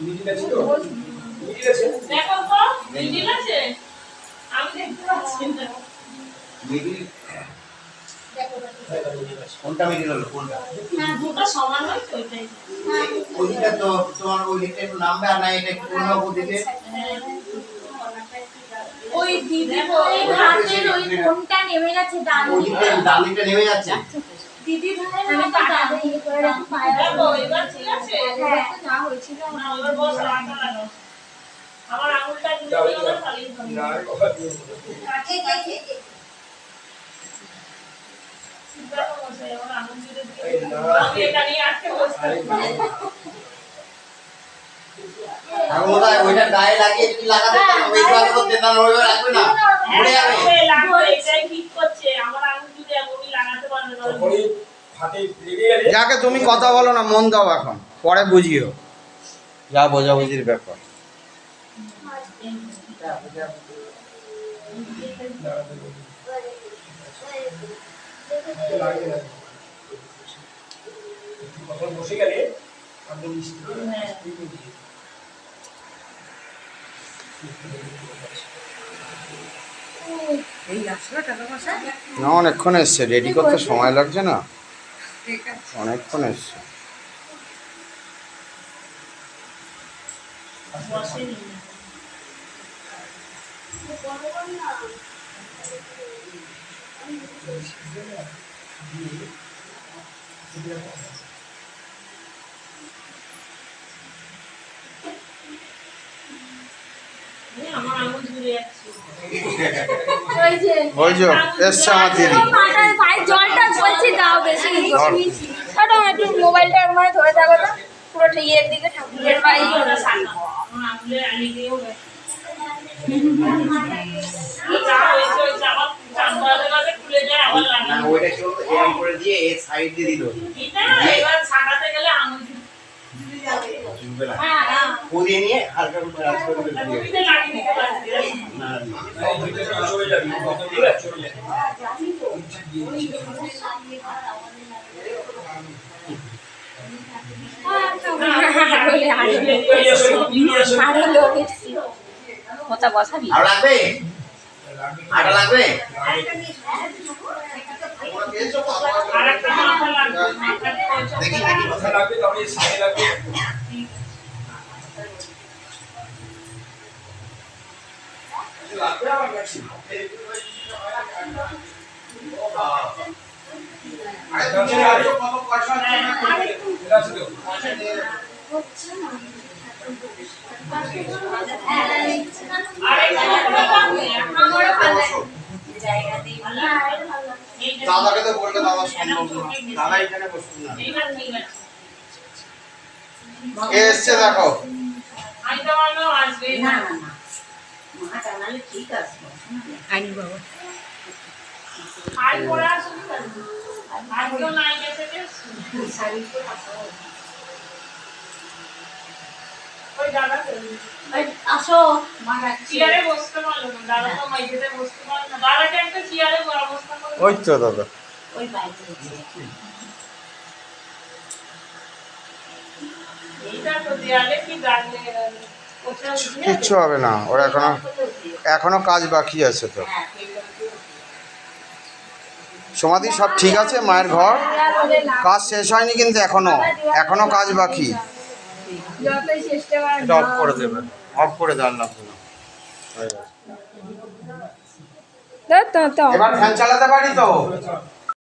Middle আছে তো? Middle আছে? দেখো তো মিডিল আছে? আমি দেখতে পাচ্ছি না। মিডিল কোনটা মিডিল হলো কোনটা? হ্যাঁ দুটো সমান হয় তো ওইটাই। ওইটা তো তোমার ওই দিকটা একটু নামবে আর না এটা একটু কোন ভাবে দিতে? ওই দিদি ওই হাতের ওই কোনটা নেমে যাচ্ছে ডান ওই দিকটা ডান দিকটা নেমে যাচ্ছে। দিদি ধরে আমি তো ডান দিকে করে রাখি পায়ে। দেখো এবার ঠিক আছে? হ্যাঁ তো যা হয়েছিল না ওর বস রাখা লাগো। আমার আঙুলটা ঘুরে গেল না খালি না কথা দিয়ে এই দেখো বসে আমার আঙুল ঘুরে দিয়ে আমি এটা নিয়ে আটকে বসতে আর ওইটা গায়ে লাগিয়ে যদি লাগাতে তাহলে ওইভাবে করতে না ওইভাবে রাখবে না ঘুরে যাবে। লাগবে এটাই ঠিক করছে আমার আঙুল ঘুরে আমি লাগাতে পারবো না। তখনই হাতে লেগে গেলে যাকে তুমি কথা বলো না, মন দাও এখন, পরে বুঝিও যা বোঝাবুঝির ব্যাপার। লাগে না তখন বসে গেলে আপনি মিষ্টি দিয়ে না অনেকক্ষণ এসছে, রেডি করতে সময় লাগছে না, অনেকক্ষণ এসছে। বসেনি আমার আঙুল ঘুরে যাচ্ছে। ওই যে ওই যে এসছে আমার দিদি। পাটার পায়ে জলটা ঝরছে দাও বেশি নিয়েছি। ওটা একটু মোবাইলটা মানে ধরে থাকো তো পুরো ইয়ের দিকে ঠাকুরের পায়ে ওটা সাজাবো। আমার আঙুলে আনি দিয়েও গেছে। যা হয়েছে হয়েছে, আবার চান করাতে করাতে খুলে যায় আবার না লাগানো। ওইটা কেউ এরকম করে দিয়ে এর সাইড দিয়ে দিল এটা এবার ছাকাতে গেলে আঙুল ঘুরে যাবে। চুলবে না হ্যাঁ হ্যাঁ পুড়িয়ে নিয়ে হালকা করে রাজ করে দিলে দিয়ে তুমি তো লাগিয়ে দিতে পারবে। না চলে যাবে ঠিক আছে চলে যাবে কথা বসাবি আর লাগবে আটা লাগবে আর একটা মাথা লাগবে। দেখি দেখি মাথা লাগবে তারপরে সাইডে লাগবে লাগবে আমার কাছে দাদাকে তো বললে দাদা সম্ভব না, দাদা এখানে বসুন না। কে এসছে দেখো। আসো চেয়ারে বসতে পারলো না, দাদা তো মাইকেতে বসতে পারলো না, দাদাকে একটা চেয়ারে অবস্থা করে ওই তো দাদা, ওই বাইরে এইটা তো দেয়ালে কি গান লেগে গেল। কিচ্ছু হবে না, ওর এখনো কাজ বাকি আছে তো। সমাধি সব ঠিক আছে, মায়ের ঘর কাজ শেষ হয়নি কিন্তু এখনো কাজ বাকি। যতই চেষ্টা কর এটা অফ করে দেবে, অফ করে দেন না। তো এবার ফ্যান চালাতে পারি তো।